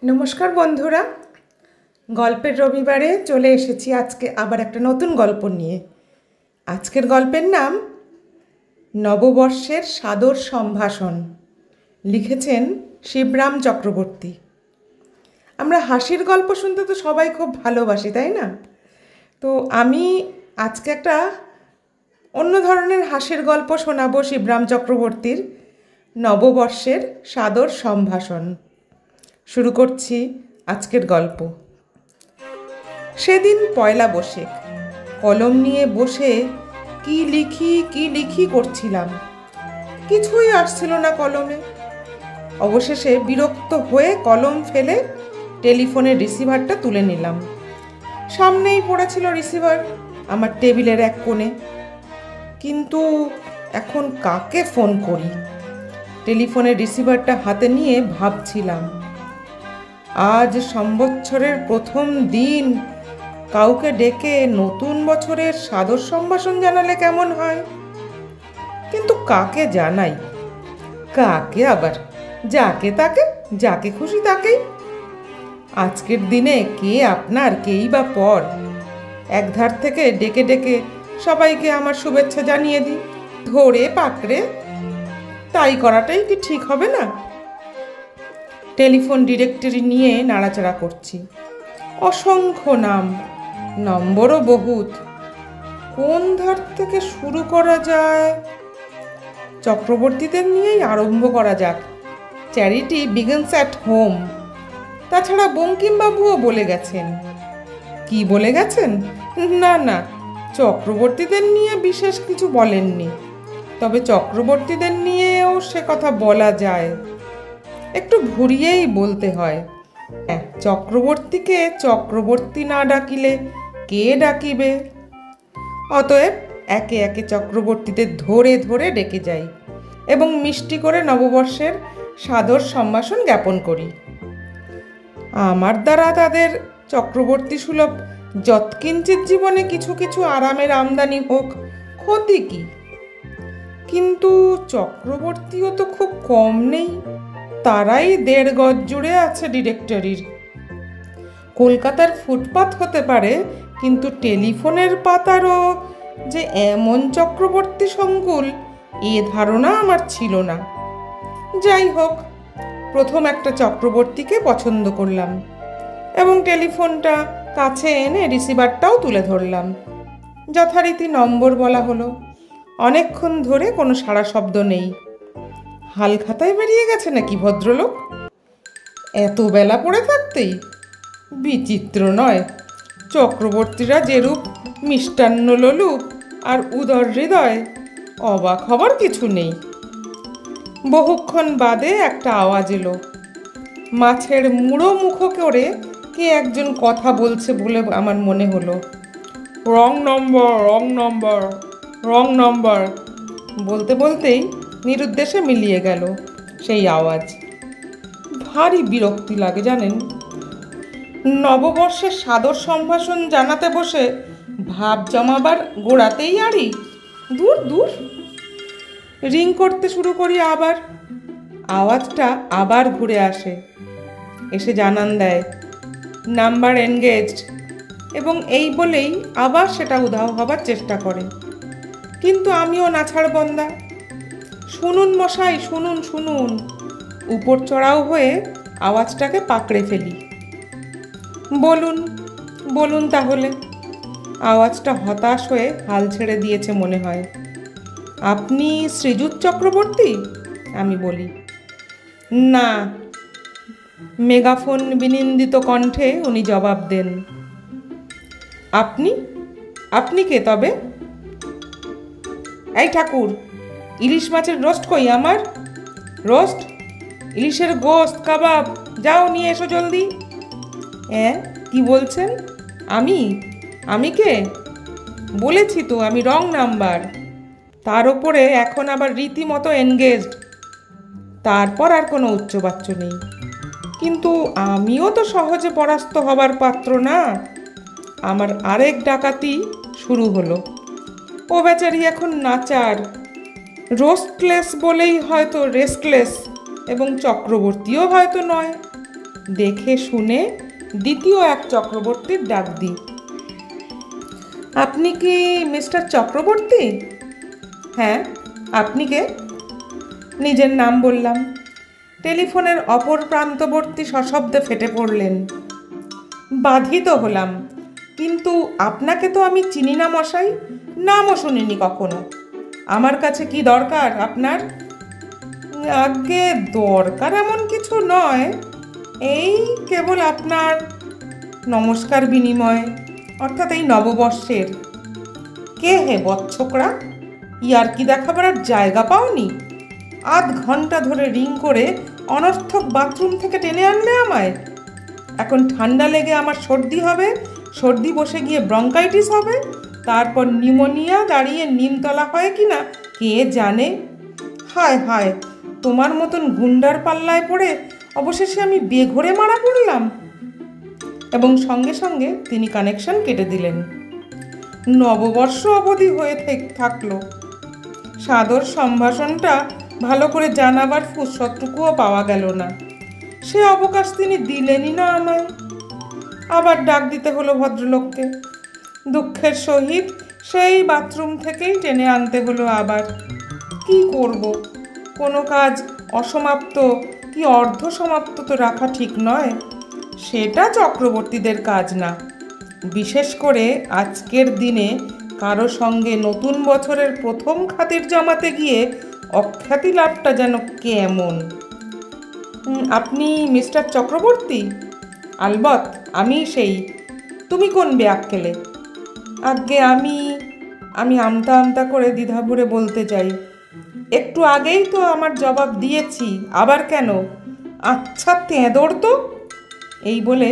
নমস্কার বন্ধুরা, গল্পের রবিবারে চলে এসেছি আজকে আবার একটা নতুন গল্প নিয়ে। আজকের গল্পের নাম নববর্ষের সাদর সম্ভাষণ। লিখেছেন শিবরাম চক্রবর্তী। আমরা হাসির গল্প শুনতে তো সবাই খুব ভালোবাসি, তাই না? তো আমি আজকে একটা অন্য ধরনের হাসির গল্প শোনাবো শিবরাম চক্রবর্তীর নববর্ষের সাদর সম্ভাষণ। শুরু করছি আজকের গল্প। সেদিন পয়লা বৈশাখ। কলম নিয়ে বসে কি লিখি করছিলাম, কিছুই আসছিল না কলমে। অবশেষে বিরক্ত হয়ে কলম ফেলে টেলিফোনের রিসিভারটা তুলে নিলাম। সামনেই পড়েছিল রিসিভার, আমার টেবিলের এক কোণে। কিন্তু এখন কাকে ফোন করি? টেলিফোনের রিসিভারটা হাতে নিয়ে ভাবছিলাম, আজ সম্বৎসরের প্রথম দিন, কাউকে ডেকে নতুন বছরের সাদর সম্ভাষণ জানালে কেমন হয়? কিন্তু কাকে জানাই? কাকে আবার? যাকে তাকে, যাকে খুশি তাকেই। আজকের দিনে কে আপনার, কেই বা পর। একধার থেকে ডেকে ডেকে সবাইকে আমার শুভেচ্ছা জানিয়ে দিই, ধরে পাকড়ে। তাই করাটাই কি ঠিক হবে না? টেলিফোন ডিরেক্টরি নিয়ে নাড়াচাড়া করছি। অসংখ্য নাম, নম্বরও বহুত। কোন ধার থেকে শুরু করা যায়? চক্রবর্তীদের নিয়েই আরম্ভ করা যাক। Charity begins at home. তাছাড়া বঙ্কিমবাবুও বলে গেছেন। কি বলে গেছেন? না, চক্রবর্তীদের নিয়ে বিশেষ কিছু বলেননি। তবে চক্রবর্তীদের নিয়েও সে কথা বলা যায়, একটু ঘুরিয়েই বলতে হয়। চক্রবর্তীকে চক্রবর্তী না ডাকিলে কে ডাকিবে? অতএব একে একে চক্রবর্তীদের ধরে ধরে ডেকে যাই এবং মিষ্টি করে নববর্ষের সাদর সম্ভাষণ জ্ঞাপন করি। আমার দ্বারা তাদের চক্রবর্তী সুলভ যৎকিঞ্চিৎ জীবনে কিছু কিছু আরামের আমদানি হোক, ক্ষতি কি? কিন্তু চক্রবর্তীও তো খুব কম নেই। তারাই 1.5 গজ জুড়ে আছে ডিরেক্টরির। কলকাতার ফুটপাত হতে পারে, কিন্তু টেলিফোনের পাতারও যে এমন চক্রবর্তী সংকুল, এ ধারণা আমার ছিল না। যাই হোক, প্রথম একটা চক্রবর্তীকে পছন্দ করলাম এবং টেলিফোনটা কাছে এনে রিসিভারটাও তুলে ধরলাম। যথারীতি নম্বর বলা হলো। অনেকক্ষণ ধরে কোনো সাড়া শব্দ নেই। হালখাতায় বেরিয়ে গেছে নাকি ভদ্রলোক? এত বেলা পড়ে থাকতেই? বিচিত্র নয়, চক্রবর্তীরা যেরূপ মিষ্টান্ন লোলুপ আর উদর হৃদয়, অবাক হবার কিছু নেই। বহুক্ষণ বাদে একটা আওয়াজ এলো। মাছের মুড়ো মুখো করে কে একজন কথা বলছে বলে আমার মনে হলো। রং নম্বর, রং নম্বর, রং নম্বর বলতে বলতেই নিরুদ্দেশে মিলিয়ে গেল সেই আওয়াজ। ভারী বিরক্তি লাগে জানেন। নববর্ষের সাদর সম্ভাষণ জানাতে বসে ভাব জমাবার গোড়াতেই আড়ি। দূর দূর। রিং করতে শুরু করি আবার। আওয়াজটা আবার ঘুরে আসে, এসে জানান দেয় নাম্বার এনগেজড, এবং এই বলেই আবার সেটা উধাও হবার চেষ্টা করে। কিন্তু আমিও নাছাড়বন্দা। শুনুন মশাই, শুনুন শুনুন, উপর চড়াও হয়ে আওয়াজটাকে পাকড়ে ফেলি। বলুন বলুন তাহলে। আওয়াজটা হতাশ হয়ে হাল ছেড়ে দিয়েছে মনে হয়। আপনি শ্রীযুত চক্রবর্তী? আমি বলি। না। মেগাফোন বিনিন্দিত কণ্ঠে উনি জবাব দেন। আপনি? আপনি কে তবে? এই ঠাকুর, ইলিশ মাছের রোস্ট কই আমার? রোস্ট? ইলিশের গোস্ত, কাবাব, যাও নিয়ে এসো জলদি। কি বলছেন? আমি কে? বলেছি তো আমি রং নাম্বার। তার ওপরে এখন আবার রীতিমতো এনগেজড। তারপর আর কোনো উচ্চবাচ্য নেই। কিন্তু আমিও তো সহজে পরাস্ত হবার পাত্র না। আমার আরেক ডাকাতি শুরু হলো। ও বেচারি এখন নাচার। রোস্টলেস বলেই হয়তো রেস্টলেস, এবং চক্রবর্তীও হয়তো নয়। দেখে শুনে দ্বিতীয় এক চক্রবর্তীর ডাক দিই। আপনি কি মিস্টার চক্রবর্তী? হ্যাঁ, আপনি কে? নিজের নাম বললাম। টেলিফোনের অপর প্রান্তবর্তী সশব্দে ফেটে পড়লেন। বাধিত হলাম, কিন্তু আপনাকে তো আমি চিনি না মশাই, নামও শুনিনি কখনো। আমার কাছে কি দরকার আপনার? আগে দরকার এমন কিছু নয়, এই কেবল আপনার নমস্কার বিনিময়, অর্থাৎ এই নববর্ষের। কে হে বচ্ছকরা? ইয়ার্কি দেখাবার আর জায়গা পাওনি? আধ ঘন্টা ধরে রিং করে অনর্থক বাথরুম থেকে টেনে আনলে আমায়। এখন ঠান্ডা লেগে আমার সর্দি হবে, সর্দি বসে গিয়ে ব্রঙ্কাইটিস হবে, তারপর নিউমোনিয়া দাঁড়িয়ে নিমতলা হয় কি না কে জানে। হায় হায়, তোমার মতন গুন্ডার পাল্লায় পড়ে অবশেষে আমি বেঘরে মারা পড়লাম। এবং সঙ্গে সঙ্গে তিনি কানেকশন কেটে দিলেন। নববর্ষ অবধি হয়ে থাকলো। সাদর সম্ভাষণটা ভালো করে জানাবার ফুরসতটুকুও পাওয়া গেল না। সে অবকাশ তিনি দিলেনই না আমায়। আবার ডাক দিতে হলো ভদ্রলোককে। দুঃখের সহিত সেই বাথরুম থেকেই টেনে আনতে হলো আবার। কি করব? কোনো কাজ অসমাপ্ত কি অর্ধ সমাপ্ত তো রাখা ঠিক নয়। সেটা চক্রবর্তীদের কাজ না। বিশেষ করে আজকের দিনে কারো সঙ্গে নতুন বছরের প্রথম খাতির জমাতে গিয়ে অখ্যাতি লাভটা যেন কেমন। আপনি মিস্টার চক্রবর্তী? আলবৎ, আমি সেই। তুমি কোন বেয়াক্কেলে? আজ্ঞে আমি আমতা আমতা করে দ্বিধা ভরে বলতে চাই। একটু আগেই তো আমার জবাব দিয়েছি, আবার কেন? আচ্ছা তেঁদর তো। এই বলে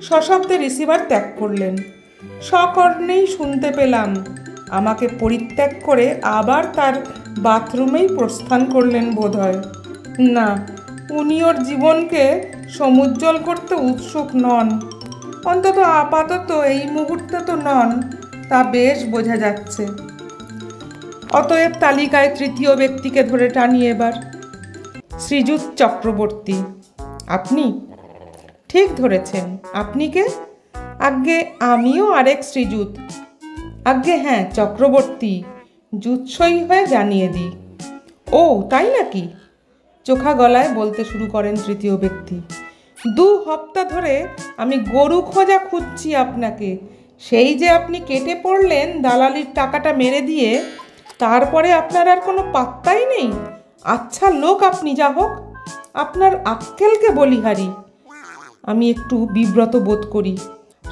সশব্দে রিসিভার ত্যাগ করলেন। সকর্ণেই শুনতে পেলাম আমাকে পরিত্যাগ করে আবার তার বাথরুমেই প্রস্থান করলেন বোধহয়। না, উনি ওর জীবনকে সমুজ্জ্বল করতে উৎসুক নন, অন্তত আপাতত এই মুহূর্তে তো নন, তা বেশ বোঝা যাচ্ছে। অতএব তালিকায় তৃতীয় ব্যক্তিকে ধরে টানি এবার। শ্রীযুত চক্রবর্তী। আপনি ঠিক ধরেছেন। আপনি কে? আজ্ঞে আমিও আরেক শ্রীযুত। আজ্ঞে হ্যাঁ, চক্রবর্তী জুৎসই হয়ে জানিয়ে দিই। ও তাই নাকি? চোখা গলায় বলতে শুরু করেন তৃতীয় ব্যক্তি। 2 হপ্তাহ ধরে আমি গরু খোঁজা খুঁজছি আপনাকে। সেই যে আপনি কেটে পড়লেন দালালির টাকাটা মেরে দিয়ে, তারপরে আপনার আর কোনো পাত্তাই নেই। আচ্ছা লোক আপনি, যা হোক, আপনার আক্কেলকে বলিহারি। আমি একটু বিব্রত বোধ করি।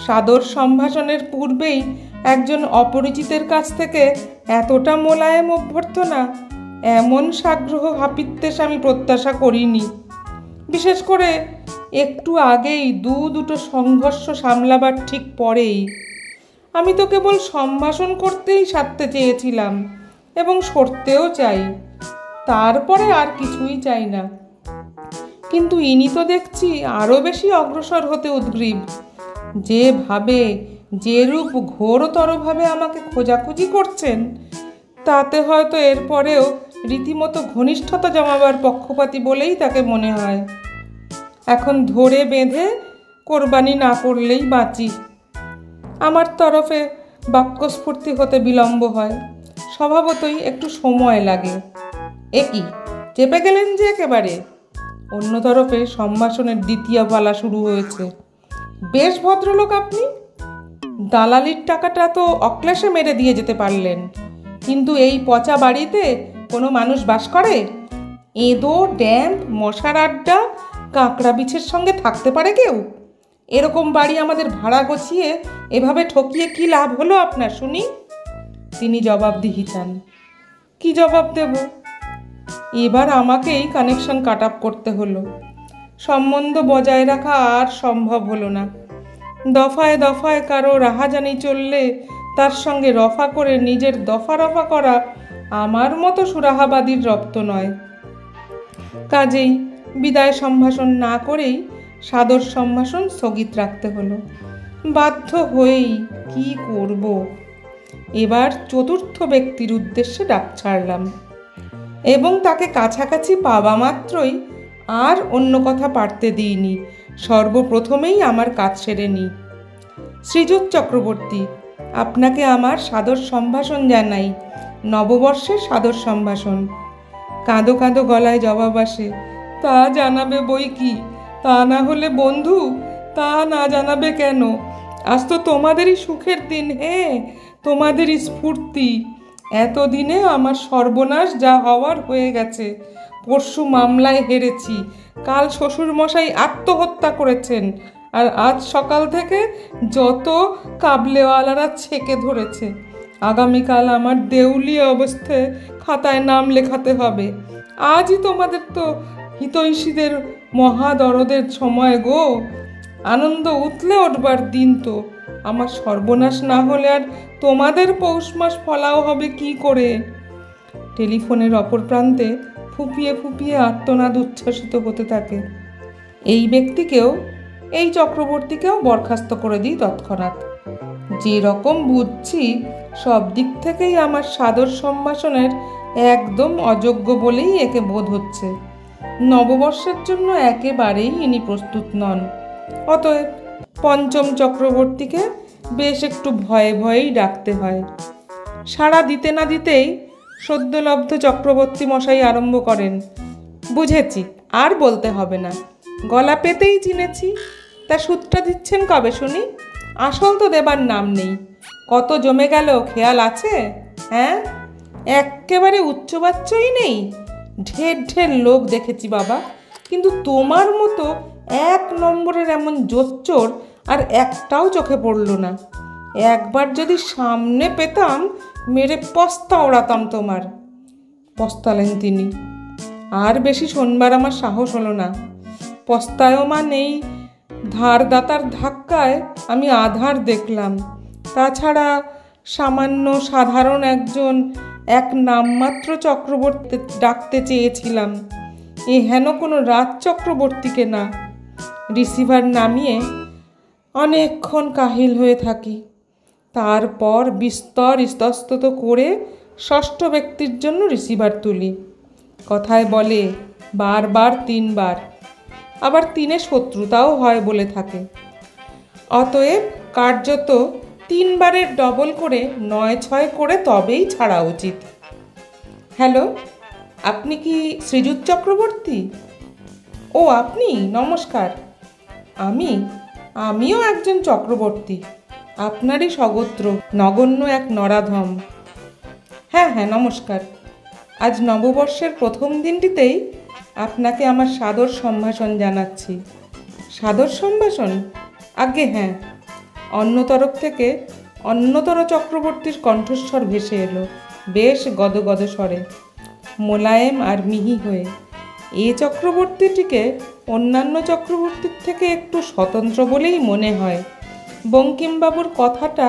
সাদর সম্ভাষণের পূর্বেই একজন অপরিচিতের কাছ থেকে এতটা মোলায়েম অভ্যর্থনা, এমন সাগ্রহ হাপিত্যেশ আমি প্রত্যাশা করিনি। বিশেষ করে একটু আগেই দুটো সংঘর্ষ সামলাবার ঠিক পরেই। আমি তো কেবল সম্ভাষণ করতেই সারতে চেয়েছিলাম, এবং সরতেও চাই, তারপরে আর কিছুই চাই না। কিন্তু ইনি তো দেখছি আরও বেশি অগ্রসর হতে উদ্গ্রীব। যেভাবে, যেরূপ ঘোরতরভাবে আমাকে খোঁজাখুঁজি করছেন, তাতে হয়তো এরপরেও রীতিমতো ঘনিষ্ঠতা জমাবার পক্ষপাতী বলেই তাকে মনে হয়। এখন ধরে বেঁধে কোরবানি না করলেই বাঁচি। আমার তরফে বাক্যস্ফূর্তি হতে বিলম্ব হয়, স্বভাবতই একটু সময় লাগে। একই চেপে গেলেন যে একেবারে। অন্য তরফে সম্ভাষণের দ্বিতীয় পালা শুরু হয়েছে। বেশ ভদ্রলোক আপনি। দালালির টাকাটা তো অক্লেশে মেরে দিয়ে যেতে পারলেন, কিন্তু এই পচা বাড়িতে কোনো মানুষ বাস করে? এঁদো, ড্যাম্প, মশার আড্ডা, কাঁকড়া বিছের সঙ্গে থাকতে পারে কেউ? এরকম বাড়ি আমাদের ভাড়া গছিয়ে এভাবে ঠকিয়ে কি লাভ হলো আপনার শুনি? তিনি জবাবদিহি চান। কি জবাব দেব? এবার আমাকেই কানেকশন কাট আপ করতে হলো। সম্বন্ধ বজায় রাখা আর সম্ভব হলো না। দফায় দফায় কারো রাহাজানি চললে তার সঙ্গে রফা করে নিজের দফা রফা করা আমার মতো সুরাহাবাদীর রপ্ত নয়। কাজেই বিদায় সম্ভাষণ না করেই সাদর সম্ভাষণ স্থগিত রাখতে হলো। বাধ্য হয়েই কি করব। এবার চতুর্থ ব্যক্তির উদ্দেশ্যে ডাক ছাড়লাম, এবং তাকে কাছাকাছি পাওয়া মাত্রই আর অন্য কথা পারতে দিইনি। সর্বপ্রথমেই আমার কাজ সেরে নিই। শ্রীযুত চক্রবর্তী, আপনাকে আমার সাদর সম্ভাষণ জানাই, নববর্ষের সাদর সম্ভাষণ। কাঁদো কাঁদো গলায় জবাব আসে, তা জানাবে বই কি, তা না হলে বন্ধু, তা না জানাবে কেন? আজ তো তোমাদেরই সুখের দিন, হে তোমাদেরই স্ফূর্তি। এতদিনে আমার সর্বনাশ যা হওয়ার হয়ে গেছে। পরশু মামলায় হেরেছি, কাল শ্বশুরমশাই আত্মহত্যা করেছেন, আর আজ সকাল থেকে যত কাবলেওয়ালারা ছেকে ধরেছে। আগামীকাল আমার দেউলিয়া অবস্থায় খাতায় নাম লেখাতে হবে। আজই তোমাদের তো হিতৈষীদের মহাদরদের সময় গো। আনন্দ উতলে উঠবার দিন তো। আমার সর্বনাশ না হলে আর তোমাদের পৌষ মাস ফলাও হবে কি করে? টেলিফোনের অপর প্রান্তে ফুপিয়ে ফুপিয়ে আর্তনাদ উচ্ছ্বাসিত হতে থাকে। এই ব্যক্তিকেও, এই চক্রবর্তীকেও বরখাস্ত করে দিই তৎক্ষণাৎ। যে রকম বুঝছি সব দিক থেকেই আমার সাদর সম্ভাষণের একদম অযোগ্য বলেই একে বোধ হচ্ছে। নববর্ষের জন্য একেবারেই ইনি প্রস্তুত নন। অতএব পঞ্চম চক্রবর্তীকে বেশ একটু ভয়ে ভয়েই ডাকতে হয়। সাড়া দিতে না দিতেই সদ্যলব্ধ চক্রবর্তী মশাই আরম্ভ করেন, বুঝেছি, আর বলতে হবে না, গলা পেতেই চিনেছি। তা সূত্রটা দিচ্ছেন কবে শুনি? আসল তো দেবার নাম নেই। কত জমে গেল খেয়াল আছে? হ্যাঁ, এক্কেবারে উচ্চবাচ্যই নেই। ঢের ঢের লোক দেখেছি বাবা, কিন্তু তোমার মতো এক নম্বরের এমন জোচ্চোর আর একটাও চোখে পড়ল না। একবার যদি সামনে পেতাম, মেরে পস্তা ওড়াতাম তোমার। পস্তালেন তিনি। আর বেশি শোনবার আমার সাহস হলো না। পস্তায়মান এই ধারদাতার ধাক্কায় আমি আধার দেখলাম। তাছাড়া সামান্য সাধারণ এক নামমাত্র চক্রবর্তী ডাকতে চেয়েছিলাম, এ হেন কোনো রাজ চক্রবর্তীকে না। রিসিভার নামিয়ে অনেকক্ষণ কাহিল হয়ে থাকি। তারপর বিস্তর ইস্তস্তত করে ষষ্ঠ ব্যক্তির জন্য রিসিভার তুলি। কথায় বলে বারবার তিনবার, আবার তিনে শত্রুতাও হয় বলে থাকে। অতএব কার্যত তিনবারের ডবল করে 9-6 করে তবেই ছাড়া উচিত। হ্যালো, আপনি কি শ্রীযুত চক্রবর্তী? ও আপনি, নমস্কার। আমিও একজন চক্রবর্তী, আপনারই স্বগোত্র, নগণ্য এক নরাধম। হ্যাঁ হ্যাঁ, নমস্কার। আজ নববর্ষের প্রথম দিনটিতেই আপনাকে আমার সাদর সম্ভাষণ জানাচ্ছি। সাদর সম্ভাষণ? আজ্ঞে হ্যাঁ। অন্য তরফ থেকে অন্যতর চক্রবর্তীর কণ্ঠস্বর ভেসে এলো, বেশ গদগদ স্বরে, মোলায়েম আর মিহি হয়ে। এ চক্রবর্তীটিকে অন্যান্য চক্রবর্তীর থেকে একটু স্বতন্ত্র বলেই মনে হয়। বঙ্কিমবাবুর কথাটা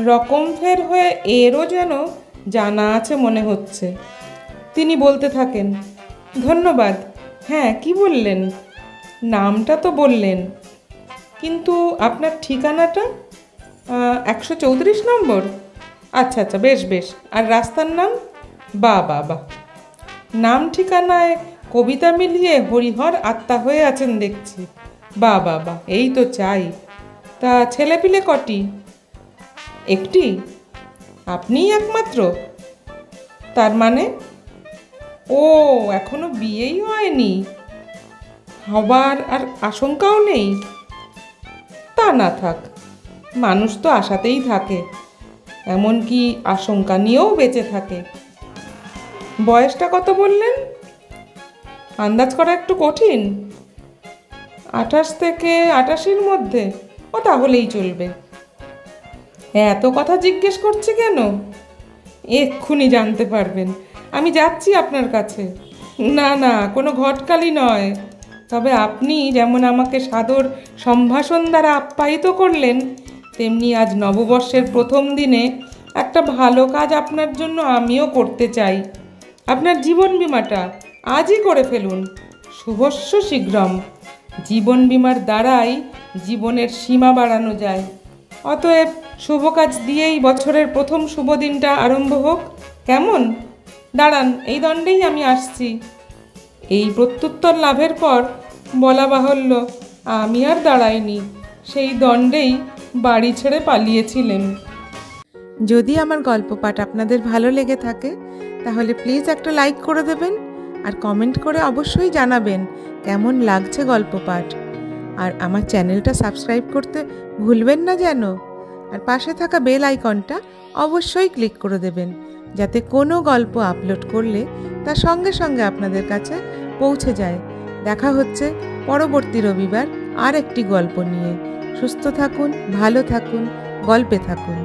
রকমফের হয়ে এরও যেন জানা আছে মনে হচ্ছে। তিনি বলতে থাকেন, ধন্যবাদ। হ্যাঁ, কি বললেন? নামটা তো বললেন, কিন্তু আপনার ঠিকানাটা? 134 নম্বর। আচ্ছা আচ্ছা, বেশ বেশ। আর রাস্তার নাম? বা বা বা, নাম ঠিকানায় কবিতা মিলিয়ে হরিহর আত্মা হয়ে আছেন দেখছি। বা বা বা, এই তো চাই। তা ছেলেপিলে কটি? একটি। আপনিই একমাত্র? তার মানে? ও, এখনো বিয়েই হয়নি? হবার আর আশঙ্কাও নেই? তা না থাক, মানুষ তো আশাতেই থাকে, এমনকি আশঙ্কা নিয়েও বেঁচে থাকে। বয়সটা কত বললেন? আন্দাজ করা একটু কঠিন। 28 থেকে 88-র মধ্যে? ও, তাহলেই চলবে। এত কথা জিজ্ঞেস করছি কেন? এক্ষুনি জানতে পারবেন। আমি যাচ্ছি আপনার কাছে। না না, কোনো ঘটকালি নয়। তবে আপনি যেমন আমাকে সাদর সম্ভাষণ দ্বারা আপ্যায়িত করলেন, তেমনি আজ নববর্ষের প্রথম দিনে একটা ভালো কাজ আপনার জন্য আমিও করতে চাই। আপনার জীবন বিমাটা আজই করে ফেলুন। শুভস্য শীঘ্রম। জীবন বিমার দ্বারাই জীবনের সীমা বাড়ানো যায়। অতএব শুভ কাজ দিয়েই বছরের প্রথম শুভ দিনটা আরম্ভ হোক, কেমন? দাঁড়ান, এই দণ্ডেই আমি আসছি। এই প্রত্যুত্তর লাভের পর বলা বাহুল্য, আমি আর দাঁড়াইনি, সেই দণ্ডেই বাড়ি ছেড়ে পালিয়েছিলেন। যদি আমার গল্প পাঠ আপনাদের ভালো লেগে থাকে তাহলে প্লিজ একটা লাইক করে দেবেন, আর কমেন্ট করে অবশ্যই জানাবেন কেমন লাগছে গল্প পাঠ। আর আমার চ্যানেলটা সাবস্ক্রাইব করতে ভুলবেন না যেন, আর পাশে থাকা বেল আইকনটা অবশ্যই ক্লিক করে দেবেন, যাতে কোনো গল্প আপলোড করলে তা সঙ্গে সঙ্গে আপনাদের কাছে পৌঁছে যায়। দেখা হচ্ছে পরবর্তী রবিবার আর একটি গল্প নিয়ে। সুস্থ থাকুন, ভালো থাকুন, গল্পে থাকুন।